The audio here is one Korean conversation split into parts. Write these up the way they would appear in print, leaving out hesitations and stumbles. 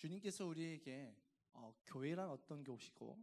주님께서 우리에게 교회란 어떤 곳이고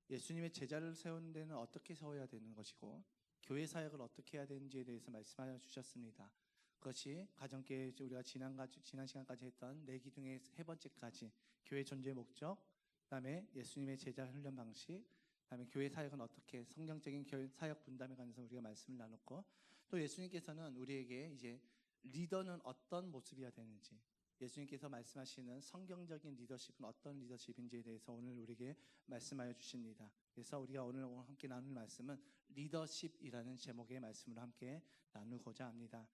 예수님의 제자를 세우는 데는 어떻게 세워야 되는 것이고 교회 사역을 어떻게 해야 되는지에 대해서 말씀하여 주셨습니다. 그것이 가정교회 우리가 지난 시간까지 했던 네 기둥의 세 번째까지 교회 존재의 목적, 그다음에 예수님의 제자 훈련 방식, 그다음에 교회 사역은 어떻게 성경적인 교회 사역 분담에 관해서 우리가 말씀을 나눴고, 또 예수님께서는 우리에게 이제 리더는 어떤 모습이어야 되는지, 예수님께서 말씀하시는 성경적인 리더십은 어떤 리더십인지에 대해서 오늘 우리에게 말씀하여 주십니다. 그래서 우리가 오늘 함께 나눌 말씀은 리더십이라는 제목의 말씀으로 함께 나누고자 합니다.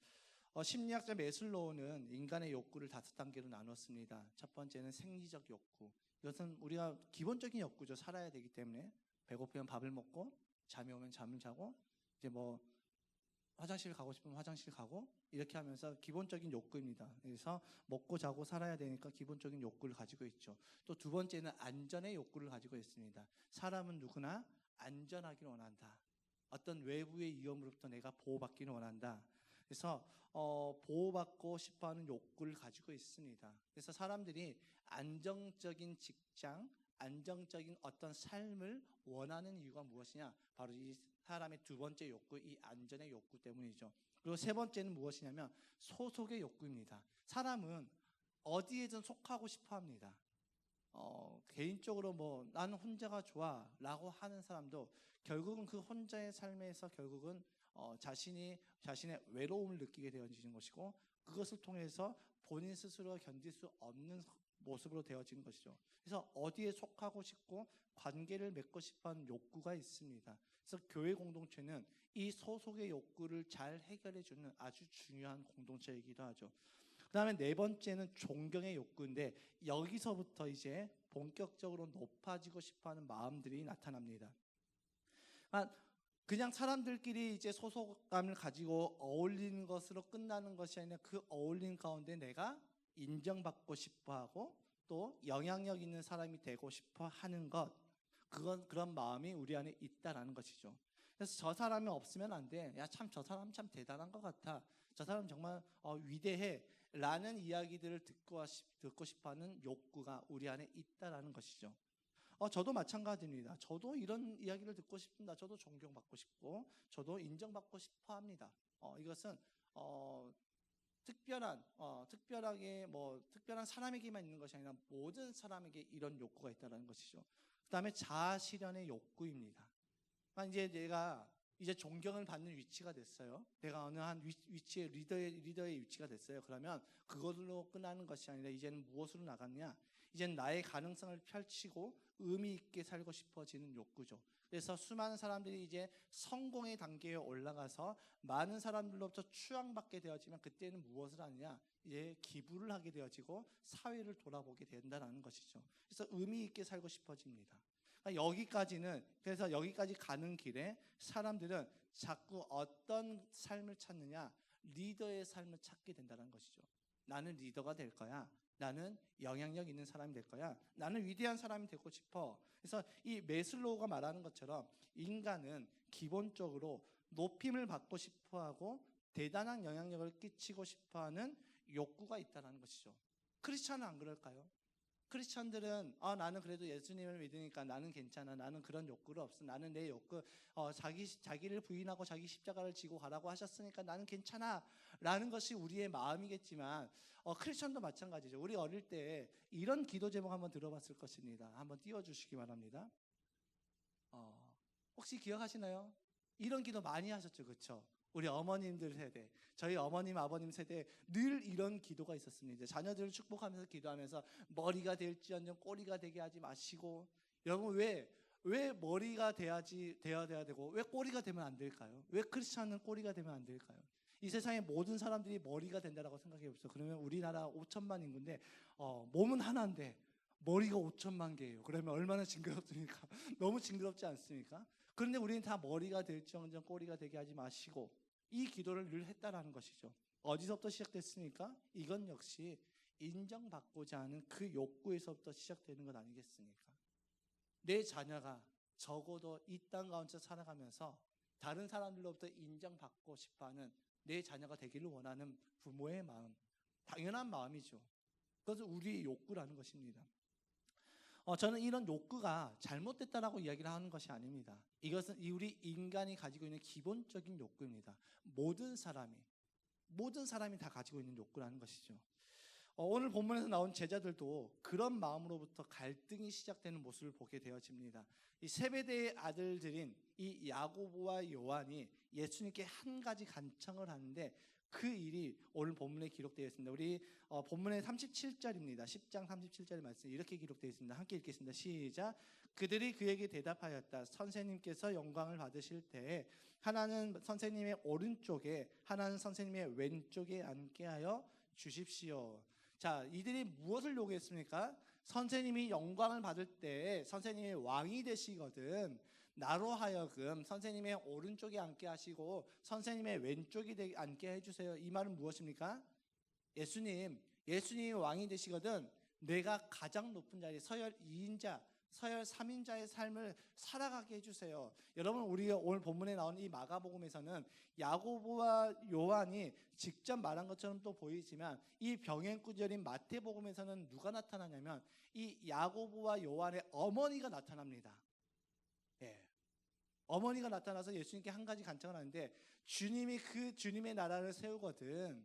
심리학자 메슬로우는 인간의 욕구를 5단계로 나눴습니다. 첫 번째는 생리적 욕구. 이것은 우리가 기본적인 욕구죠. 살아야 되기 때문에 배고프면 밥을 먹고, 잠이 오면 잠을 자고, 이제 화장실 가고 싶으면 화장실 가고, 이렇게 하면서 기본적인 욕구입니다. 그래서 먹고 자고 살아야 되니까 기본적인 욕구를 가지고 있죠. 또 두 번째는 안전의 욕구를 가지고 있습니다. 사람은 누구나 안전하기를 원한다. 어떤 외부의 위험으로부터 내가 보호받기를 원한다. 그래서 보호받고 싶어하는 욕구를 가지고 있습니다. 그래서 사람들이 안정적인 직장, 안정적인 어떤 삶을 원하는 이유가 무엇이냐? 바로 이 사람의 두 번째 욕구, 이 안전의 욕구 때문이죠. 그리고 세 번째는 무엇이냐면 소속의 욕구입니다. 사람은 어디에든 속하고 싶어 합니다. 개인적으로 나는 혼자가 좋아 라고 하는 사람도 결국은 그 혼자의 삶에서 결국은 자신의 외로움을 느끼게 되어지는 것이고, 그것을 통해서 본인 스스로 견딜 수 없는 모습으로 되어진 것이죠. 그래서 어디에 속하고 싶고 관계를 맺고 싶어하는 욕구가 있습니다. 그래서 교회 공동체는 이 소속의 욕구를 잘 해결해주는 아주 중요한 공동체이기도 하죠. 그 다음에 네 번째는 존경의 욕구인데, 여기서부터 이제 본격적으로 높아지고 싶어하는 마음들이 나타납니다. 그냥 사람들끼리 이제 소속감을 가지고 어울리는 것으로 끝나는 것이 아니라 그 어울림 가운데 내가 인정받고 싶어하고 또 영향력 있는 사람이 되고 싶어 하는 것, 그런 마음이 우리 안에 있다라는 것이죠. 그래서 저 사람이 없으면 안 돼. 야, 참 저 사람 참 대단한 것 같아. 저 사람 정말 위대해. 라는 이야기들을 듣고 싶어하는 욕구가 우리 안에 있다라는 것이죠. 저도 마찬가지입니다. 저도 이런 이야기를 듣고 싶습니다. 저도 존경받고 싶고, 저도 인정받고 싶어 합니다. 이것은 특별한 사람에게만 있는 것이 아니라 모든 사람에게 이런 욕구가 있다는 것이죠. 그 다음에 자아 실현의 욕구입니다. 이제 내가 존경을 받는 위치가 됐어요. 내가 어느 한 위치에 리더의 위치가 됐어요. 그러면 그걸로 끝나는 것이 아니라 이제는 무엇으로 나갔냐? 이제는 나의 가능성을 펼치고 의미 있게 살고 싶어지는 욕구죠. 그래서 수많은 사람들이 이제 성공의 단계에 올라가서 많은 사람들로부터 추앙받게 되어지면 그때는 무엇을 하느냐? 이제 기부를 하게 되어지고 사회를 돌아보게 된다는 것이죠. 그래서 의미 있게 살고 싶어집니다. 그래서 여기까지 가는 길에 사람들은 자꾸 어떤 삶을 찾느냐? 리더의 삶을 찾게 된다는 것이죠. 나는 리더가 될 거야. 나는 영향력 있는 사람이 될 거야. 나는 위대한 사람이 되고 싶어. 그래서 이 메슬로우가 말하는 것처럼 인간은 기본적으로 높임을 받고 싶어하고 대단한 영향력을 끼치고 싶어하는 욕구가 있다는 것이죠. 크리스찬은 안 그럴까요? 크리스천들은 나는 그래도 예수님을 믿으니까 나는 괜찮아. 나는 그런 욕구가 없어. 나는 내 욕구 자기를 부인하고 자기 십자가를 지고 가라고 하셨으니까 나는 괜찮아 라는 것이 우리의 마음이겠지만 크리스천도 마찬가지죠. 우리 어릴 때 이런 기도 제목 한번 들어봤을 것입니다. 한번 띄워주시기 바랍니다. 혹시 기억하시나요? 이런 기도 많이 하셨죠, 그렇죠? 우리 어머님들 세대, 저희 어머님, 아버님 세대에 늘 이런 기도가 있었습니다. 자녀들을 축복하면서 기도하면서 머리가 될지언정 꼬리가 되게 하지 마시고. 여러분, 왜 머리가 되어야 되고 왜 꼬리가 되면 안 될까요? 왜 크리스찬은 꼬리가 되면 안 될까요? 이 세상의 모든 사람들이 머리가 된다라고 생각해 보세요. 그러면 우리나라 5천만 인구인데 몸은 하나인데 머리가 5천만 개예요. 그러면 얼마나 징그럽습니까? 너무 징그럽지 않습니까? 그런데 우리는 다 머리가 될지언정 꼬리가 되게 하지 마시고 이 기도를 늘 했다라는 것이죠. 어디서부터 시작됐습니까? 이건 역시 인정받고자 하는 그 욕구에서부터 시작되는 것 아니겠습니까? 내 자녀가 적어도 이 땅 가운데 살아가면서 다른 사람들로부터 인정받고 싶어하는 내 자녀가 되기를 원하는 부모의 마음, 당연한 마음이죠. 그것은 우리의 욕구라는 것입니다. 저는 이런 욕구가 잘못됐다라고 이야기를 하는 것이 아닙니다. 이것은 우리 인간이 가지고 있는 기본적인 욕구입니다. 모든 사람이 다 가지고 있는 욕구라는 것이죠. 오늘 본문에서 나온 제자들도 그런 마음으로부터 갈등이 시작되는 모습을 보게 되어집니다. 이 세베대의 아들들인 이 야고보와 요한이 예수님께 한 가지 간청을 하는데 그 일이 오늘 본문에 기록되어 있습니다. 우리 본문의 37절입니다. 10장 37절 말씀 이렇게 기록되어 있습니다. 함께 읽겠습니다. 시작. 그들이 그에게 대답하였다. 선생님께서 영광을 받으실 때에 하나는 선생님의 오른쪽에 하나는 선생님의 왼쪽에 앉게 하여 주십시오. 자, 이들이 무엇을 요구했습니까? 선생님이 영광을 받을 때 선생님이 왕이 되시거든 나로 하여금 선생님의 오른쪽에 앉게 하시고 선생님의 왼쪽에 앉게 해주세요. 이 말은 무엇입니까? 예수님이 왕이 되시거든 내가 가장 높은 자리 서열 2인자 서열 3인자의 삶을 살아가게 해주세요. 여러분, 우리가 오늘 본문에 나온 이 마가복음에서는 야고보와 요한이 직접 말한 것처럼 또 보이지만 이 병행구절인 마태복음에서는 누가 나타나냐면 이 야고보와 요한의 어머니가 나타납니다. 예. 어머니가 나타나서 예수님께 한 가지 간청을 하는데 주님이 그 주님의 나라를 세우거든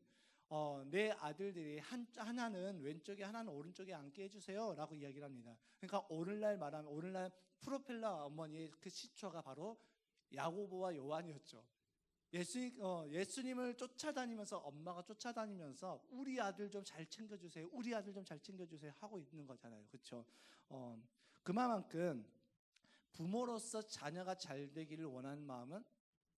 내 아들들이 하나는 왼쪽에 하나는 오른쪽에 앉게 해주세요 라고 이야기를 합니다. 그러니까 오늘날 프로펠러 어머니의 그 시초가 바로 야고보와 요한이었죠. 예수님을 쫓아다니면서 엄마가 쫓아다니면서 우리 아들 좀 잘 챙겨주세요, 우리 아들 좀 잘 챙겨주세요 하고 있는 거잖아요. 그렇죠? 그만큼 부모로서 자녀가 잘 되기를 원하는 마음은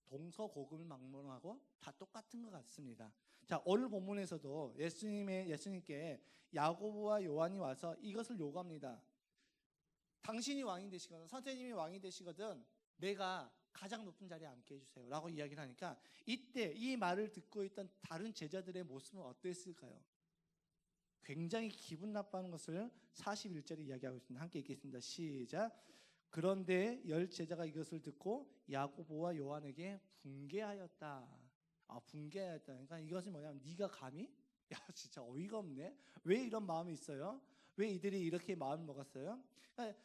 동서고금을 막론하고 다 똑같은 것 같습니다. 자, 오늘 본문에서도 예수님께 야고보와 요한이 와서 이것을 요구합니다. 당신이 왕이 되시거든, 선생님이 왕이 되시거든 내가 가장 높은 자리에 앉게 해주세요 라고 이야기를 하니까 이때 이 말을 듣고 있던 다른 제자들의 모습은 어땠을까요? 굉장히 기분 나빠하는 것을 41절에 이야기하고 있습니다. 함께 읽겠습니다. 시작. 그런데 10 제자가 이것을 듣고 야고보와 요한에게 분개하였다. 분개하였다. 그러니까 이것이 뭐냐면 네가 감히? 야, 진짜 어이가 없네. 왜 이런 마음이 있어요? 왜 이들이 이렇게 마음을 먹었어요? 그러니까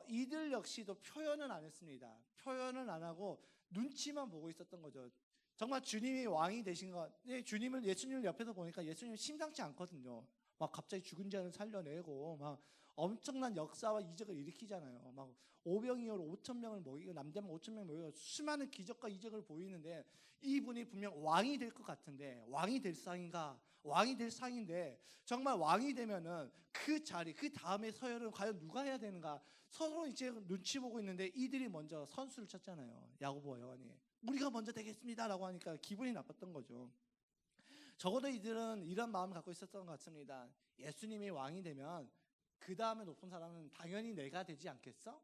이들 역시도 표현은 안 했습니다. 표현을 안 하고 눈치만 보고 있었던 거죠. 정말 주님이 왕이 되신 것, 예수님을 옆에서 보니까 예수님이 심상치 않거든요. 막 갑자기 죽은 자를 살려내고 막 엄청난 역사와 이적을 일으키잖아요. 막 오병이어로 5,000명을 먹이고 남자만 5,000명 먹이고 수많은 기적과 이적을 보이는데 이분이 분명 왕이 될 것 같은데 왕이 될 상인가? 왕이 될 상인데 정말 왕이 되면은 그 자리 그 다음에 서열은 과연 누가 해야 되는가? 서로 이제 눈치 보고 있는데 이들이 먼저 선수를 쳤잖아요. 야고보와 요한이 우리가 먼저 되겠습니다라고 하니까 기분이 나빴던 거죠. 적어도 이들은 이런 마음을 갖고 있었던 것 같습니다. 예수님이 왕이 되면 그 다음에 높은 사람은 당연히 내가 되지 않겠어?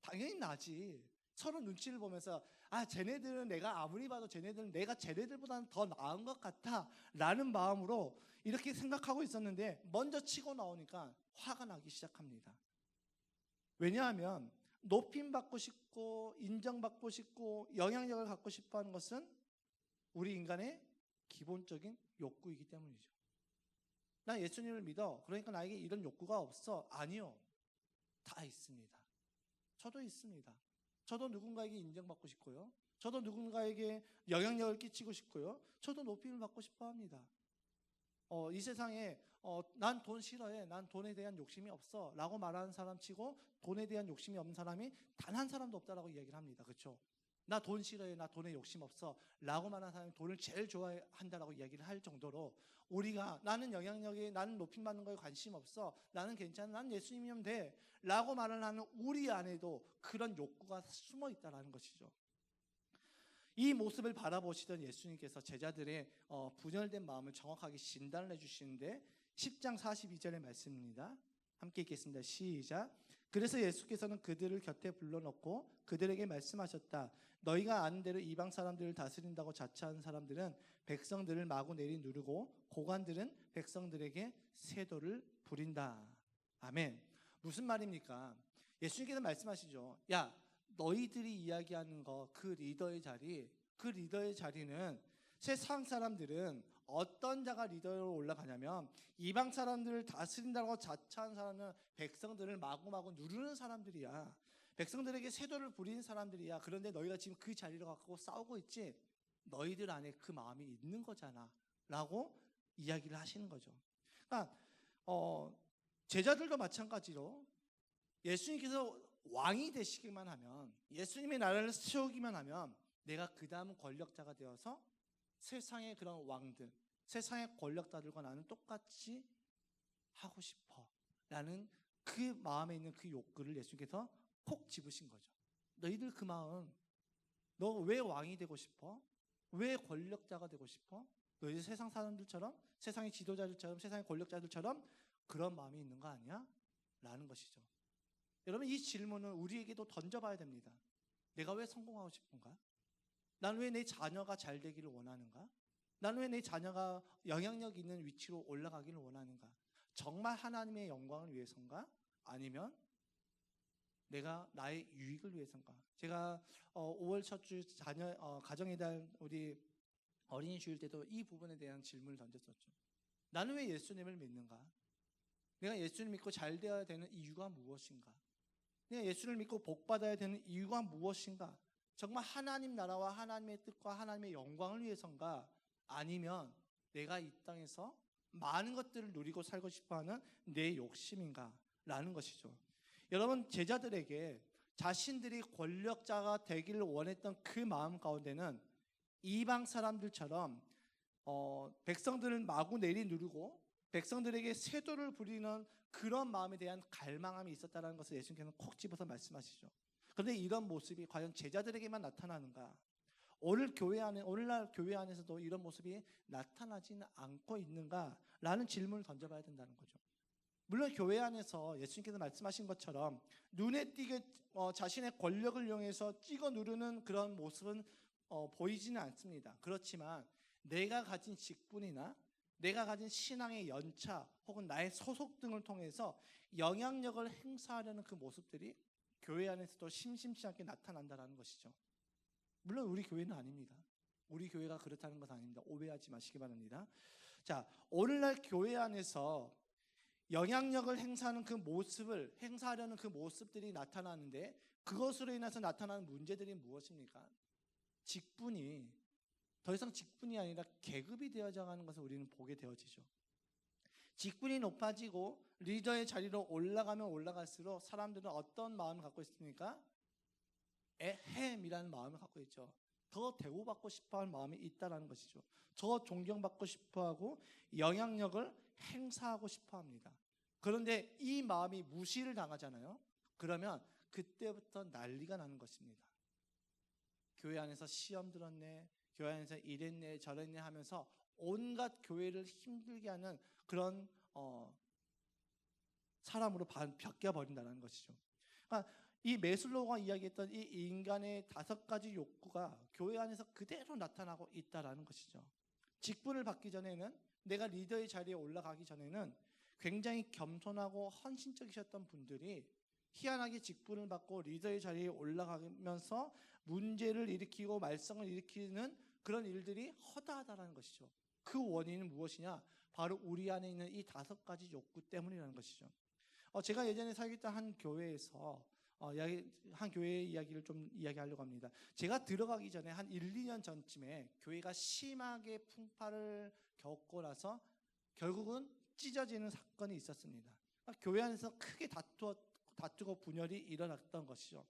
당연히 나지. 서로 눈치를 보면서 쟤네들은 내가 아무리 봐도 내가 쟤네들보다는 더 나은 것 같아 라는 마음으로 이렇게 생각하고 있었는데 먼저 치고 나오니까 화가 나기 시작합니다. 왜냐하면 높임받고 싶고 인정받고 싶고 영향력을 갖고 싶어하는 것은 우리 인간의 기본적인 욕구이기 때문이죠. 나 예수님을 믿어. 그러니까 나에게 이런 욕구가 없어. 아니요. 다 있습니다. 저도 있습니다. 저도 누군가에게 인정받고 싶고요. 저도 누군가에게 영향력을 끼치고 싶고요. 저도 높임을 받고 싶어 합니다. 이 세상에 난 돈 싫어해. 난 돈에 대한 욕심이 없어 라고 말하는 사람 치고 돈에 대한 욕심이 없는 사람이 단 한 사람도 없다라고 이야기를 합니다. 그렇죠? 나 돈 싫어해. 나 돈에 욕심 없어 라고 말하는 사람이 돈을 제일 좋아한다라고 이야기를 할 정도로 우리가 나는 영향력에 나는 높임 받는 거에 관심 없어. 나는 괜찮아. 난 예수님이면 돼 라고 말을 하는 우리 안에도 그런 욕구가 숨어 있다는 것이죠. 이 모습을 바라보시던 예수님께서 제자들의 분열된 마음을 정확하게 진단을 해주시는데 10장 42절의 말씀입니다. 함께 읽겠습니다. 시작. 그래서 예수께서는 그들을 곁에 불러놓고 그들에게 말씀하셨다. 너희가 아는 대로 이방 사람들을 다스린다고 자처하는 사람들은 백성들을 마구 내리누르고 고관들은 백성들에게 세도를 부린다. 아멘. 무슨 말입니까? 예수님께서 말씀하시죠. 야, 너희들이 이야기하는 그 리더의 자리는 세상 사람들은 어떤 자가 리더로 올라가냐면 이방 사람들을 다스린다고 자처한 사람은 백성들을 마구마구 누르는 사람들이야. 백성들에게 세도를 부리는 사람들이야. 그런데 너희가 지금 그 자리를 갖고 싸우고 있지? 너희들 안에 그 마음이 있는 거잖아 라고 이야기를 하시는 거죠. 그러니까 제자들도 마찬가지로 예수님께서 왕이 되시기만 하면, 예수님의 나라를 세우기만 하면 내가 그 다음 권력자가 되어서 세상의 그런 왕들, 세상의 권력자들과 나는 똑같이 하고 싶어 라는 그 마음에 있는 그 욕구를 예수님께서 콕 집으신 거죠. 너희들 그 마음, 너 왜 왕이 되고 싶어? 왜 권력자가 되고 싶어? 너희들 세상 사람들처럼, 세상의 지도자들처럼, 세상의 권력자들처럼 그런 마음이 있는 거 아니야? 라는 것이죠. 여러분, 이 질문은 우리에게도 던져봐야 됩니다. 내가 왜 성공하고 싶은가? 난 왜 내 자녀가 잘 되기를 원하는가? 난 왜 내 자녀가 영향력 있는 위치로 올라가기를 원하는가? 정말 하나님의 영광을 위해서인가? 아니면 내가 나의 유익을 위해서인가? 제가 5월 첫 주 자녀 가정의 달 우리 어린이 주일 때도 이 부분에 대한 질문을 던졌었죠. 나는 왜 예수님을 믿는가? 내가 예수를 믿고 잘 되어야 되는 이유가 무엇인가? 내가 예수를 믿고 복 받아야 되는 이유가 무엇인가? 정말 하나님 나라와 하나님의 뜻과 하나님의 영광을 위해서인가? 아니면 내가 이 땅에서 많은 것들을 누리고 살고 싶어하는 내 욕심인가? 라는 것이죠. 여러분, 제자들에게 자신들이 권력자가 되기를 원했던 그 마음 가운데는 이방 사람들처럼 백성들을 마구 내리누르고 백성들에게 세도를 부리는 그런 마음에 대한 갈망함이 있었다는 것을 예수님께서는 콕 집어서 말씀하시죠. 그런데 이런 모습이 과연 제자들에게만 나타나는가? 오늘날 교회 안에서도 이런 모습이 나타나지는 않고 있는가라는 질문을 던져봐야 된다는 거죠. 물론 교회 안에서 예수님께서 말씀하신 것처럼 눈에 띄게 자신의 권력을 이용해서 찍어 누르는 그런 모습은 보이지는 않습니다. 그렇지만 내가 가진 직분이나 내가 가진 신앙의 연차 혹은 나의 소속 등을 통해서 영향력을 행사하려는 그 모습들이 교회 안에서도 심심치 않게 나타난다는 것이죠. 물론 우리 교회는 아닙니다. 우리 교회가 그렇다는 것은 아닙니다. 오해하지 마시기 바랍니다. 자, 오늘날 교회 안에서 영향력을 행사하는 그 모습을 행사하려는 그 모습들이 나타나는데 그것으로 인해서 나타나는 문제들이 무엇입니까? 직분이 더 이상 직분이 아니라 계급이 되어져 가는 것을 우리는 보게 되어지죠. 직분이 높아지고 리더의 자리로 올라가면 올라갈수록 사람들은 어떤 마음을 갖고 있습니까? 에헴이라는 마음을 갖고 있죠. 더 대우받고 싶어하는 마음이 있다는 것이죠. 더 존경받고 싶어하고 영향력을 행사하고 싶어합니다. 그런데 이 마음이 무시를 당하잖아요. 그러면 그때부터 난리가 나는 것입니다. 교회 안에서 시험 들었네, 교회 안에서 이랬네 저랬네 하면서 온갖 교회를 힘들게 하는 그런 사람으로 바뀌어버린다는 것이죠. 그러니까 이 메슬로우가 이야기했던 이 인간의 5가지 욕구가 교회 안에서 그대로 나타나고 있다는 것이죠. 직분을 받기 전에는, 내가 리더의 자리에 올라가기 전에는 굉장히 겸손하고 헌신적이셨던 분들이 희한하게 직분을 받고 리더의 자리에 올라가면서 문제를 일으키고 말썽을 일으키는 그런 일들이 허다하다는 것이죠. 그 원인은 무엇이냐? 바로 우리 안에 있는 이 5가지 욕구 때문이라는 것이죠. 제가 예전에 살겠던 한 교회에서 한 교회의 이야기를 좀 이야기하려고 합니다. 제가 들어가기 전에 한 1, 2년 전쯤에 교회가 심하게 풍파를 겪고 나서 결국은 찢어지는 사건이 있었습니다. 그러니까 교회 안에서 크게 다투고 분열이 일어났던 것이죠.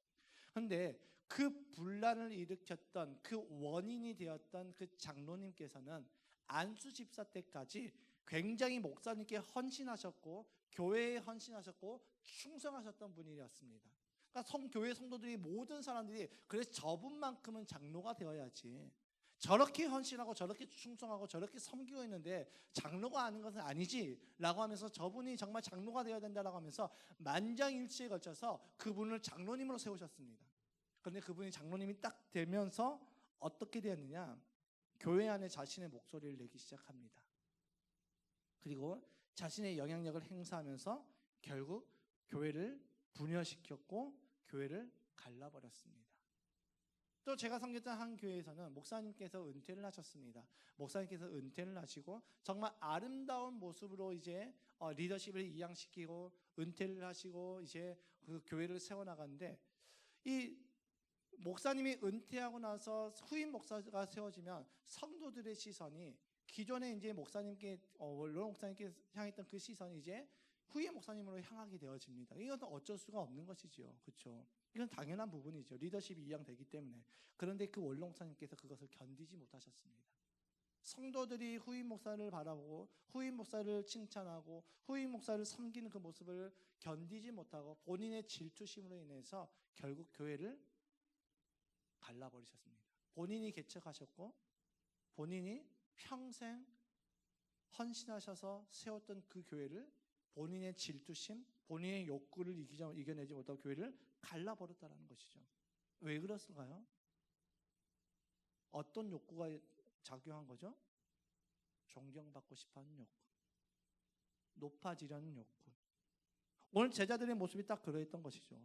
그런데 그 분란을 일으켰던 그 원인이 되었던 그 장로님께서는 안수 집사 때까지 굉장히 목사님께 헌신하셨고 교회에 헌신하셨고 충성하셨던 분이었습니다. 그러니까 교회 성도들이 모든 사람들이 그래서 저분만큼은 장로가 되어야지, 저렇게 헌신하고 저렇게 충성하고 저렇게 섬기고 있는데 장로가 아닌 것은 아니지 라고 하면서 저분이 정말 장로가 되어야 된다라고 하면서 만장일치에 걸쳐서 그분을 장로님으로 세우셨습니다. 그런데 그분이 장로님이 딱 되면서 어떻게 되었느냐? 교회 안에 자신의 목소리를 내기 시작합니다. 그리고 자신의 영향력을 행사하면서 결국 교회를 분열시켰고 교회를 갈라버렸습니다. 또 제가 섬겼던 한 교회에서는 목사님께서 은퇴를 하셨습니다. 목사님께서 은퇴를 하시고 정말 아름다운 모습으로 이제 리더십을 이양시키고 은퇴를 하시고 이제 그 교회를 세워나가는데, 이 목사님이 은퇴하고 나서 후임 목사가 세워지면 성도들의 시선이 기존에 이제 목사님께 원로 목사님께 향했던 그 시선이 이제 후임 목사님으로 향하게 되어집니다. 이것은 어쩔 수가 없는 것이지요. 그렇죠? 이건 당연한 부분이죠. 리더십이 이양되기 때문에. 그런데 그 원로 목사님께서 그것을 견디지 못하셨습니다. 성도들이 후임 목사를 바라보고 후임 목사를 칭찬하고 후임 목사를 섬기는 그 모습을 견디지 못하고 본인의 질투심으로 인해서 결국 교회를 갈라버리셨습니다. 본인이 개척하셨고 본인이 평생 헌신하셔서 세웠던 그 교회를 본인의 질투심, 본인의 욕구를 이겨내지 못하고 교회를 갈라버렸다는 것이죠. 왜 그렇을까요? 어떤 욕구가 작용한 거죠? 존경받고 싶어하는 욕구, 높아지려는 욕구. 오늘 제자들의 모습이 딱 그러했던 것이죠.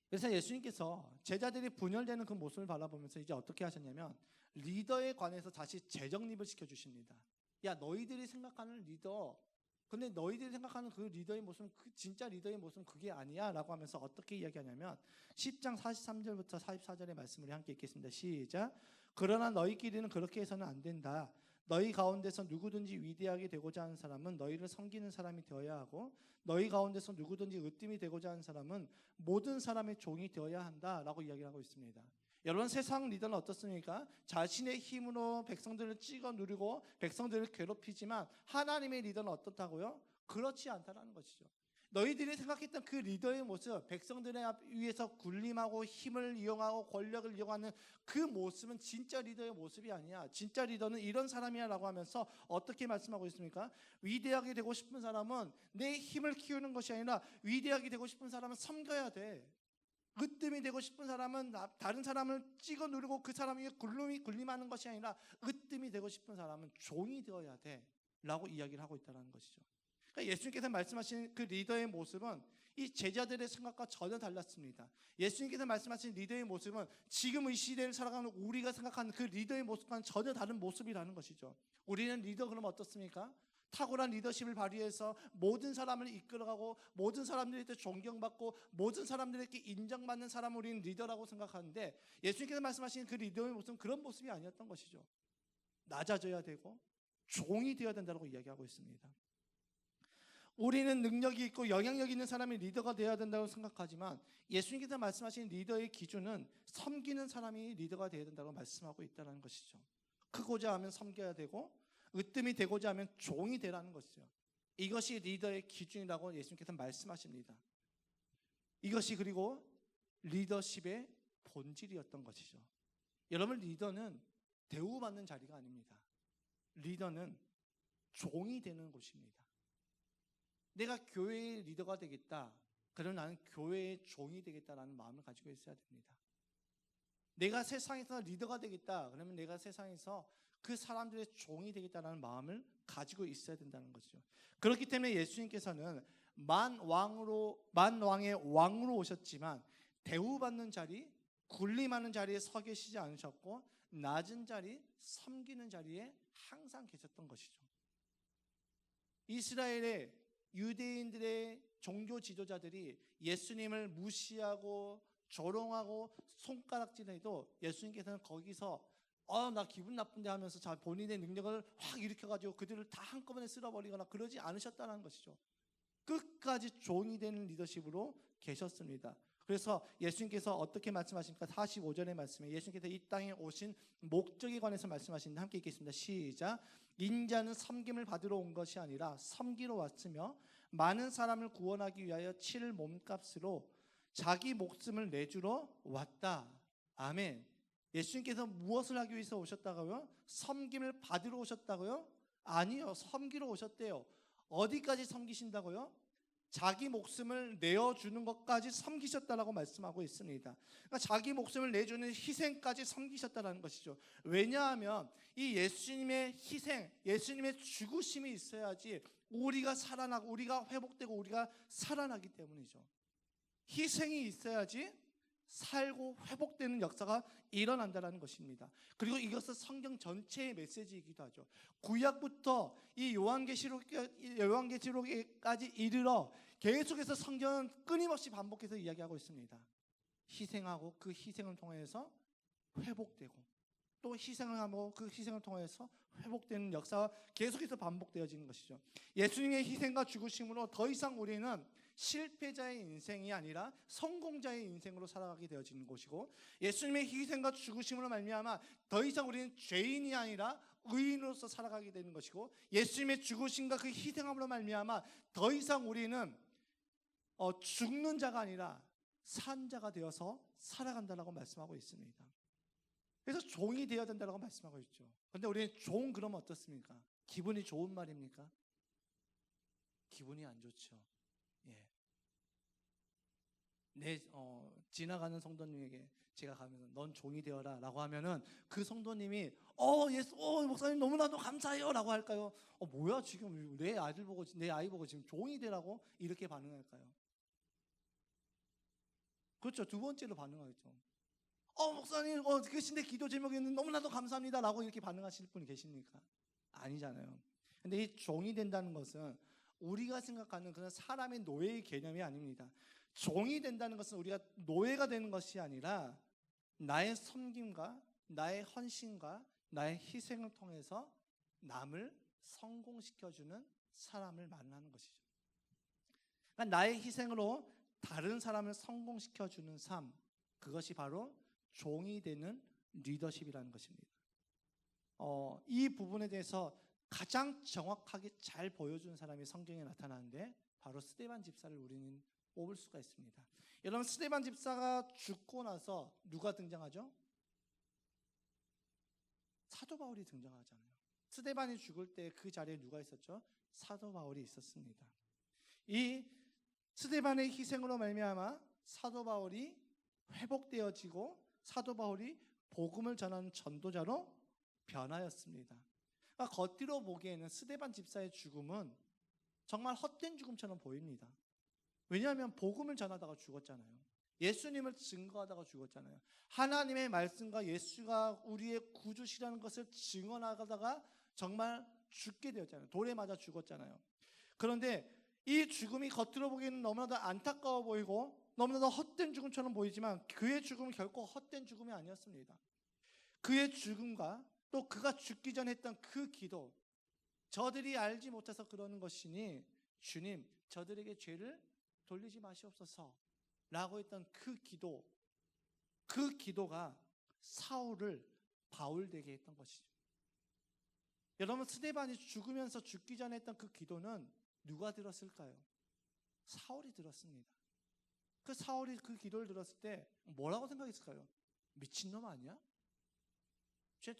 그래서 예수님께서 제자들이 분열되는 그 모습을 바라보면서 이제 어떻게 하셨냐면 리더에 관해서 다시 재정립을 시켜주십니다. 야, 너희들이 생각하는 리더, 근데 너희들이 생각하는 그 리더의 모습은 진짜 리더의 모습은 그게 아니야 라고 하면서 어떻게 이야기하냐면 10장 43절부터 44절의 말씀을 함께 읽겠습니다. 시작. 그러나 너희끼리는 그렇게 해서는 안 된다. 너희 가운데서 누구든지 위대하게 되고자 하는 사람은 너희를 섬기는 사람이 되어야 하고 너희 가운데서 누구든지 으뜸이 되고자 하는 사람은 모든 사람의 종이 되어야 한다라고 이야기를 하고 있습니다. 여러분, 세상 리더는 어떻습니까? 자신의 힘으로 백성들을 찍어 누르고 백성들을 괴롭히지만 하나님의 리더는 어떻다고요? 그렇지 않다라는 것이죠. 너희들이 생각했던 그 리더의 모습, 백성들의 위에서 군림하고 힘을 이용하고 권력을 이용하는 그 모습은 진짜 리더의 모습이 아니야. 진짜 리더는 이런 사람이야 라고 하면서 어떻게 말씀하고 있습니까? 위대하게 되고 싶은 사람은 내 힘을 키우는 것이 아니라 위대하게 되고 싶은 사람은 섬겨야 돼. 으뜸이 되고 싶은 사람은 다른 사람을 찍어 누르고 그 사람 위에 군림하는 것이 아니라 으뜸이 되고 싶은 사람은 종이 되어야 돼 라고 이야기를 하고 있다는 것이죠. 그러니까 예수님께서 말씀하신 그 리더의 모습은 이 제자들의 생각과 전혀 달랐습니다. 예수님께서 말씀하신 리더의 모습은 지금 이 시대를 살아가는 우리가 생각하는 그 리더의 모습과는 전혀 다른 모습이라는 것이죠. 우리는 리더 그러면 어떻습니까? 탁월한 리더십을 발휘해서 모든 사람을 이끌어가고 모든 사람들에게 존경받고 모든 사람들에게 인정받는 사람을 우리는 리더라고 생각하는데 예수님께서 말씀하신 그 리더의 모습은 그런 모습이 아니었던 것이죠. 낮아져야 되고 종이 되어야 된다고 이야기하고 있습니다. 우리는 능력이 있고 영향력 있는 사람이 리더가 되어야 된다고 생각하지만 예수님께서 말씀하신 리더의 기준은 섬기는 사람이 리더가 되어야 된다고 말씀하고 있다는 것이죠. 크고자 하면 섬겨야 되고 으뜸이 되고자 하면 종이 되라는 것이죠. 이것이 리더의 기준이라고 예수님께서 말씀하십니다. 이것이 그리고 리더십의 본질이었던 것이죠. 여러분, 리더는 대우받는 자리가 아닙니다. 리더는 종이 되는 곳입니다. 내가 교회의 리더가 되겠다. 그러면 나는 교회의 종이 되겠다라는 마음을 가지고 있어야 됩니다. 내가 세상에서 리더가 되겠다. 그러면 내가 세상에서 그 사람들의 종이 되겠다는 마음을 가지고 있어야 된다는 거죠. 그렇기 때문에 예수님께서는 만왕의 왕으로 오셨지만 대우받는 자리, 군림하는 자리에 서 계시지 않으셨고 낮은 자리, 섬기는 자리에 항상 계셨던 것이죠. 이스라엘의 유대인들의 종교 지도자들이 예수님을 무시하고 조롱하고 손가락질해도 예수님께서는 거기서 나 기분 나쁜데 하면서 본인의 능력을 확 일으켜가지고 그들을 다 한꺼번에 쓸어버리거나 그러지 않으셨다는 것이죠. 끝까지 종이 되는 리더십으로 계셨습니다. 그래서 예수님께서 어떻게 말씀하십니까? 45절의 말씀에 예수님께서 이 땅에 오신 목적에 관해서 말씀하시는데 함께 읽겠습니다. 시작. 인자는 섬김을 받으러 온 것이 아니라 섬기러 왔으며 많은 사람을 구원하기 위하여 치를 몸값으로 자기 목숨을 내주러 왔다. 아멘. 예수님께서 무엇을 하기 위해서 오셨다고요? 섬김을 받으러 오셨다고요? 아니요, 섬기러 오셨대요. 어디까지 섬기신다고요? 자기 목숨을 내어주는 것까지 섬기셨다라고 말씀하고 있습니다. 그러니까 자기 목숨을 내주는 희생까지 섬기셨다는 것이죠. 왜냐하면 이 예수님의 희생, 예수님의 죽으심이 있어야지 우리가 살아나고 우리가 회복되고 우리가 살아나기 때문이죠. 희생이 있어야지 살고 회복되는 역사가 일어난다는 것입니다. 그리고 이것은 성경 전체의 메시지이기도 하죠. 구약부터 이 요한계시록까지 이르러 계속해서 성경은 끊임없이 반복해서 이야기하고 있습니다. 희생하고 그 희생을 통해서 회복되고, 또 희생을 하고 그 희생을 통해서 회복되는 역사가 계속해서 반복되어지는 것이죠. 예수님의 희생과 죽으심으로 더 이상 우리는 실패자의 인생이 아니라 성공자의 인생으로 살아가게 되어지는 것이고, 예수님의 희생과 죽으심으로 말미암아 더 이상 우리는 죄인이 아니라 의인으로서 살아가게 되는 것이고, 예수님의 죽으심과 그 희생함으로 말미암아 더 이상 우리는 죽는 자가 아니라 산 자가 되어서 살아간다라고 말씀하고 있습니다. 그래서 종이 되어야 된다고 말씀하고 있죠. 그런데 우리는 종 그러면 어떻습니까? 기분이 좋은 말입니까? 기분이 안 좋죠. 예. 지나가는 성도님에게 제가 가면서 넌 종이 되어라 라고 하면은 그 성도님이 목사님 너무나도 감사해요 라고 할까요? 뭐야 지금 내 아이 보고 지금 종이 되라고 이렇게 반응할까요? 그렇죠. 두 번째로 반응하겠죠. 목사님 그신데 기도 제목에는 너무나도 감사합니다 라고 이렇게 반응하실 분이 계십니까? 아니잖아요. 근데 이 종이 된다는 것은 우리가 생각하는 그런 사람의 노예의 개념이 아닙니다. 종이 된다는 것은 우리가 노예가 되는 것이 아니라 나의 섬김과 나의 헌신과 나의 희생을 통해서 남을 성공시켜주는 사람을 만나는 것이죠. 그러니까 나의 희생으로 다른 사람을 성공시켜주는 삶, 그것이 바로 종이 되는 리더십이라는 것입니다. 이 부분에 대해서 가장 정확하게 잘 보여준 사람이 성경에 나타나는데 바로 스데반 집사를 우리는 뽑을 수가 있습니다. 여러분, 스데반 집사가 죽고 나서 누가 등장하죠? 사도 바울이 등장하잖아요. 스데반이 죽을 때 그 자리에 누가 있었죠? 사도 바울이 있었습니다. 이 스데반의 희생으로 말미암아 사도 바울이 회복되어지고 사도 바울이 복음을 전하는 전도자로 변하였습니다. 그러니까 겉으로 보기에는 스데반 집사의 죽음은 정말 헛된 죽음처럼 보입니다. 왜냐하면 복음을 전하다가 죽었잖아요. 예수님을 증거하다가 죽었잖아요. 하나님의 말씀과 예수가 우리의 구주시라는 것을 증언하다가 정말 죽게 되었잖아요. 돌에 맞아 죽었잖아요. 그런데 이 죽음이 겉으로 보기에는 너무나도 안타까워 보이고 너무나도 헛된 죽음처럼 보이지만 그의 죽음은 결코 헛된 죽음이 아니었습니다. 그의 죽음과 또 그가 죽기 전에 했던 그 기도, 저들이 알지 못해서 그러는 것이니 주님 저들에게 죄를 돌리지 마시옵소서 라고 했던 그 기도가 사울을 바울되게 했던 것이죠. 여러분, 스데반이 죽으면서 죽기 전에 했던 그 기도는 누가 들었을까요? 사울이 들었습니다. 그 사울이 그 기도를 들었을 때 뭐라고 생각했을까요? 미친놈 아니야? 쟤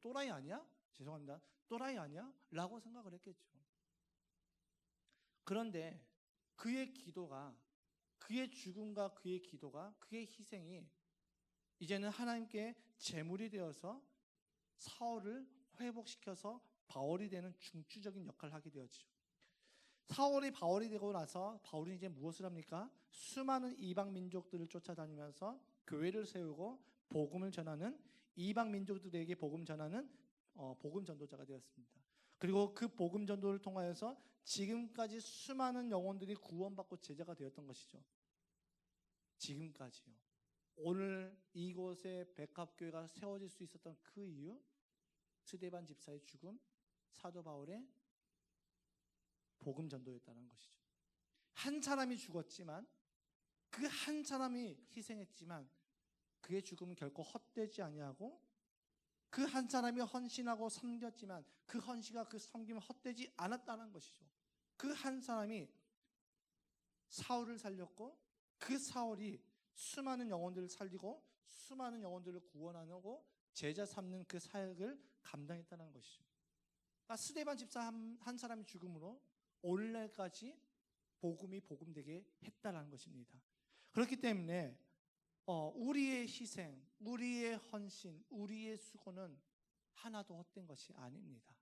또라이 아니야? 죄송합니다. 또라이 아니야? 라고 생각을 했겠죠. 그런데 그의 기도가, 그의 죽음과 그의 기도가, 그의 희생이 이제는 하나님께 제물이 되어서 사울을 회복시켜서 바울이 되는 중추적인 역할을 하게 되었죠. 사울이 바울이 되고 나서 바울이 이제 무엇을 합니까? 수많은 이방 민족들을 쫓아다니면서 교회를 세우고 복음을 전하는, 이방 민족들에게 복음 전하는 복음 전도자가 되었습니다. 그리고 그 복음 전도를 통하여서 지금까지 수많은 영혼들이 구원받고 제자가 되었던 것이죠. 지금까지요. 오늘 이곳에 백합교회가 세워질 수 있었던 그 이유, 스데반 집사의 죽음, 사도 바울의 복음 전도였다는 것이죠. 한 사람이 죽었지만, 그 한 사람이 희생했지만 그의 죽음은 결코 헛되지 아니하고, 그 한 사람이 헌신하고 섬겼지만 그 헌신과 그 섬김은 헛되지 않았다는 것이죠. 그 한 사람이 사울을 살렸고, 그 사울이 수많은 영혼들을 살리고 수많은 영혼들을 구원하고 제자 삼는 그 사역을 감당했다는 것이죠. 그러니까 스데반 집사 한 사람이 죽음으로 오늘날까지 복음이 복음되게 했다는 것입니다. 그렇기 때문에 우리의 희생, 우리의 헌신, 우리의 수고는 하나도 헛된 것이 아닙니다.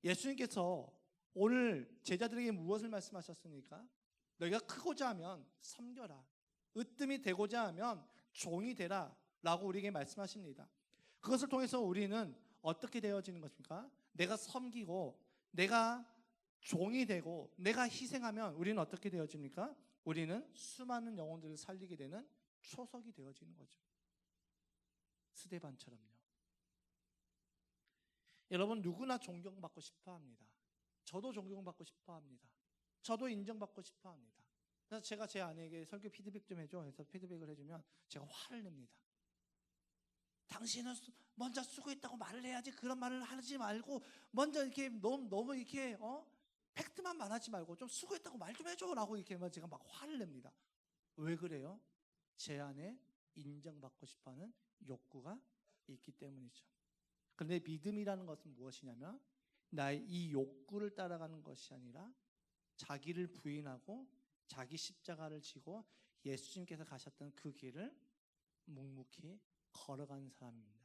예수님께서 오늘 제자들에게 무엇을 말씀하셨습니까? 너희가 크고자 하면 섬겨라. 으뜸이 되고자 하면 종이 되라 라고 우리에게 말씀하십니다. 그것을 통해서 우리는 어떻게 되어지는 것입니까? 내가 섬기고 내가 종이 되고 내가 희생하면 우리는 어떻게 되어집니까? 우리는 수많은 영혼들을 살리게 되는 초석이 되어지는 거죠. 스데반처럼요. 여러분, 누구나 존경받고 싶어 합니다. 저도 존경받고 싶어 합니다. 저도 인정받고 싶어 합니다. 그래서 제가 제 아내에게 설교 피드백 좀 해줘 해서 피드백을 해주면 제가 화를 냅니다. 당신은 먼저 수고했다고 말을 해야지, 그런 말을 하지 말고 먼저 이렇게 너무 이렇게 팩트만 말하지 말고 좀 수고했다고 말 좀 해줘라고 이렇게 제가 막 화를 냅니다. 왜 그래요? 제 안에 인정받고 싶어하는 욕구가 있기 때문이죠. 그런데 믿음이라는 것은 무엇이냐면 나의 이 욕구를 따라가는 것이 아니라 자기를 부인하고 자기 십자가를 지고 예수님께서 가셨던 그 길을 묵묵히 걸어가는 사람입니다.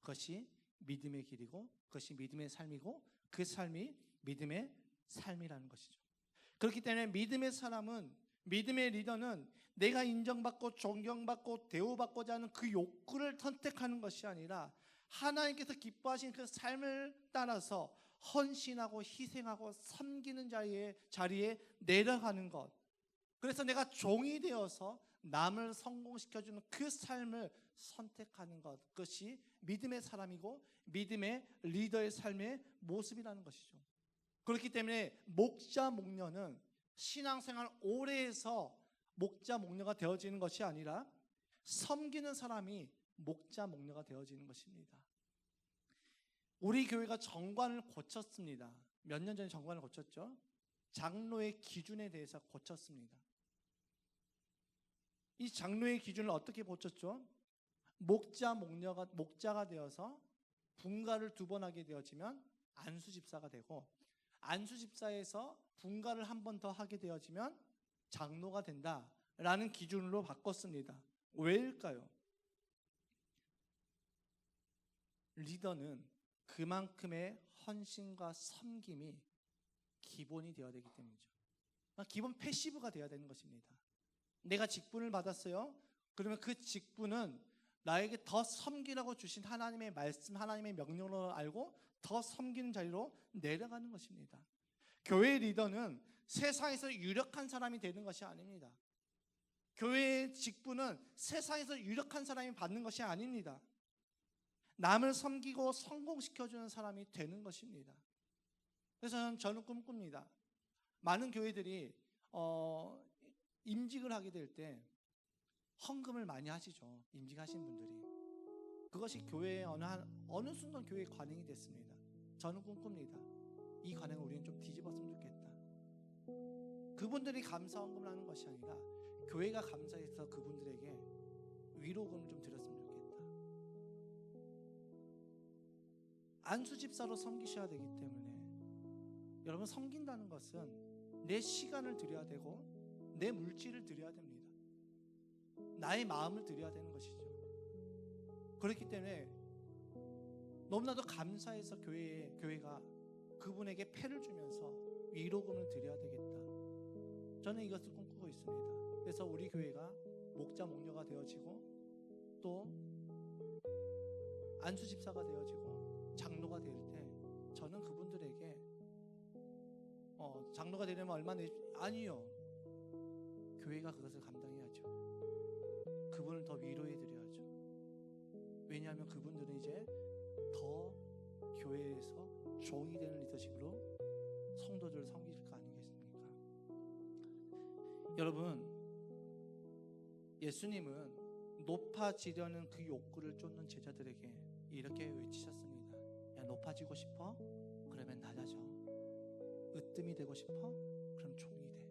그것이 믿음의 길이고 그것이 믿음의 삶이고 그 삶이 믿음의 삶이라는 것이죠. 그렇기 때문에 믿음의 사람은, 믿음의 리더는 내가 인정받고 존경받고 대우받고자 하는 그 욕구를 선택하는 것이 아니라 하나님께서 기뻐하신 그 삶을 따라서 헌신하고 희생하고 섬기는 자리에 내려가는 것. 그래서 내가 종이 되어서 남을 성공시켜주는 그 삶을 선택하는 것. 그것이 믿음의 사람이고 믿음의 리더의 삶의 모습이라는 것이죠. 그렇기 때문에 목자 목녀는 신앙생활 오래 해서 목자 목녀가 되어지는 것이 아니라 섬기는 사람이 목자 목녀가 되어지는 것입니다. 우리 교회가 정관을 고쳤습니다. 몇 년 전에 정관을 고쳤죠. 장로의 기준에 대해서 고쳤습니다. 이 장로의 기준을 어떻게 고쳤죠? 목자가 되어서 분가를 2번 하게 되어지면 안수집사가 되고, 안수집사에서 분가를 한 번 더 하게 되어지면 장로가 된다라는 기준으로 바꿨습니다. 왜일까요? 리더는 그만큼의 헌신과 섬김이 기본이 되어야 되기 때문이죠. 기본 패시브가 되어야 되는 것입니다. 내가 직분을 받았어요. 그러면 그 직분은 나에게 더 섬기라고 주신 하나님의 말씀, 하나님의 명령으로 알고 더 섬기는 자리로 내려가는 것입니다. 교회 리더는 세상에서 유력한 사람이 되는 것이 아닙니다. 교회의 직분은 세상에서 유력한 사람이 받는 것이 아닙니다. 남을 섬기고 성공시켜주는 사람이 되는 것입니다. 그래서 저는 꿈꿉니다. 많은 교회들이 임직을 하게 될 때 헌금을 많이 하시죠. 임직하신 분들이. 그것이 교회의 어느 순간 교회의 관행이 됐습니다. 저는 꿈꿉니다. 이 관행을 우리는 좀 뒤집었으면 좋겠다. 그분들이 감사 헌금을 하는 것이 아니라 교회가 감사해서 그분들에게 위로금을 좀 드렸으면 좋겠다. 안수집사로 섬기셔야 되기 때문에 여러분, 섬긴다는 것은 내 시간을 드려야 되고 내 물질을 드려야 됩니다. 나의 마음을 드려야 되는 것이죠. 그렇기 때문에 너무나도 감사해서 교회가 그분에게 패를 주면서 위로금을 드려야 되겠다. 저는 이것을 꿈꾸고 있습니다. 그래서 우리 교회가 목자 목녀가 되어지고 또 안수집사가 되어지고 장로가 될 때 저는 그분들에게 장로가 되려면 얼마나 아니요. 교회가 그것을 감당해야죠. 그분을 더 위로해 드려야죠. 왜냐하면 그분들은 이제 더 교회에서 종이 되는 리더십으로 성도들을 섬길 거 아니겠습니까? 여러분, 예수님은 높아지려는 그 욕구를 쫓는 제자들에게 이렇게 외치셨습니다. 야, 높아지고 싶어? 그러면 낮아져. 으뜸이 되고 싶어? 그럼 종이 돼.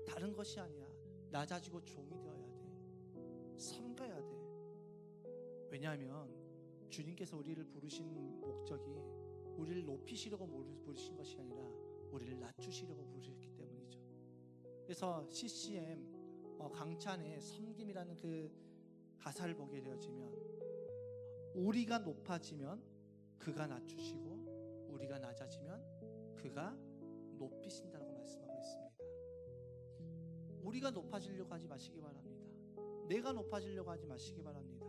다른 것이 아니야. 낮아지고 종이 되어야 돼. 섬겨야 돼. 왜냐하면 주님께서 우리를 부르신 목적이 우리를 높이시려고 부르신 것이 아니라 우리를 낮추시려고 부르셨기 때문이죠. 그래서 CCM 강찬의 섬김이라는 그 가사를 보게 되어지면 우리가 높아지면 그가 낮추시고 우리가 낮아지면 그가 높이신다고 말씀하고 있습니다. 우리가 높아지려고 하지 마시기 바랍니다. 내가 높아지려고 하지 마시기 바랍니다.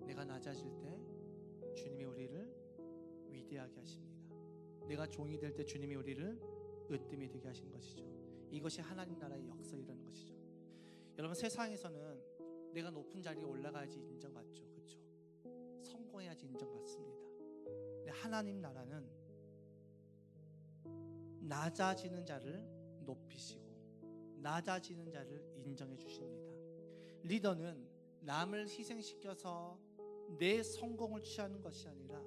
내가 낮아질 때 주님이 우리를 위대하게 하십니다. 내가 종이 될 때 주님이 우리를 으뜸이 되게 하신 것이죠. 이것이 하나님 나라의 역사이라는 것이죠. 여러분, 세상에서는 내가 높은 자리에 올라가야지 인정받죠. 그렇죠? 성공해야지 인정받습니다. 근데 하나님 나라는 낮아지는 자를 높이시고 낮아지는 자를 인정해 주십니다. 리더는 남을 희생시켜서 내 성공을 취하는 것이 아니라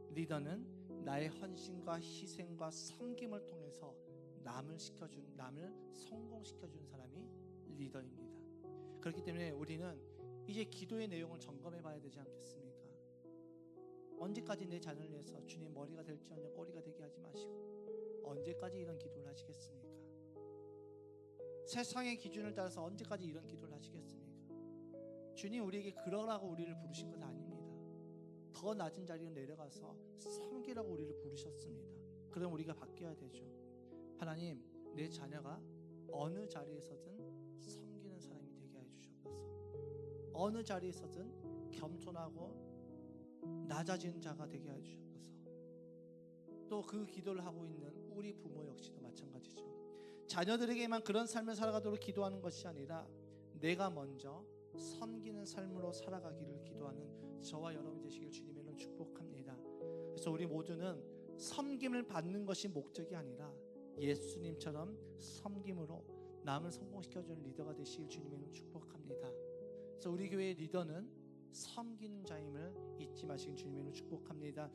리더는 나의 헌신과 희생과 섬김을 통해서 남을 성공시켜주는 사람이 리더입니다. 그렇기 때문에 우리는 이제 기도의 내용을 점검해 봐야 되지 않겠습니까? 언제까지 내 자녀를 위해서 주님 머리가 될지언정 꼬리가 되게 하지 마시고 언제까지 이런 기도를 하시겠습니까? 세상의 기준을 따라서 언제까지 이런 기도를 하시겠습니까? 주님 우리에게 그러라고 우리를 부르신 것 아닙니다. 더 낮은 자리로 내려가서 섬기라고 우리를 부르셨습니다. 그럼 우리가 바뀌어야 되죠. 하나님, 내 자녀가 어느 자리에서든 섬기는 사람이 되게 해 주셔서 어느 자리에서든 겸손하고 낮아진 자가 되게 해 주셔서 또 그 기도를 하고 있는 우리 부모 역시도 마찬가지죠. 자녀들에게만 그런 삶을 살아가도록 기도하는 것이 아니라 내가 먼저 섬기는 삶으로 살아가기를 기도하는 저와 여러분 되시길 주님의 이름으로 축복합니다. 그래서 우리 모두는 섬김을 받는 것이 목적이 아니라 예수님처럼 섬김으로 남을 성공시켜주는 리더가 되시길 주님의 이름으로 축복합니다. 그래서 우리 교회의 리더는 섬기는 자임을 잊지 마시길 주님의 이름으로 축복합니다.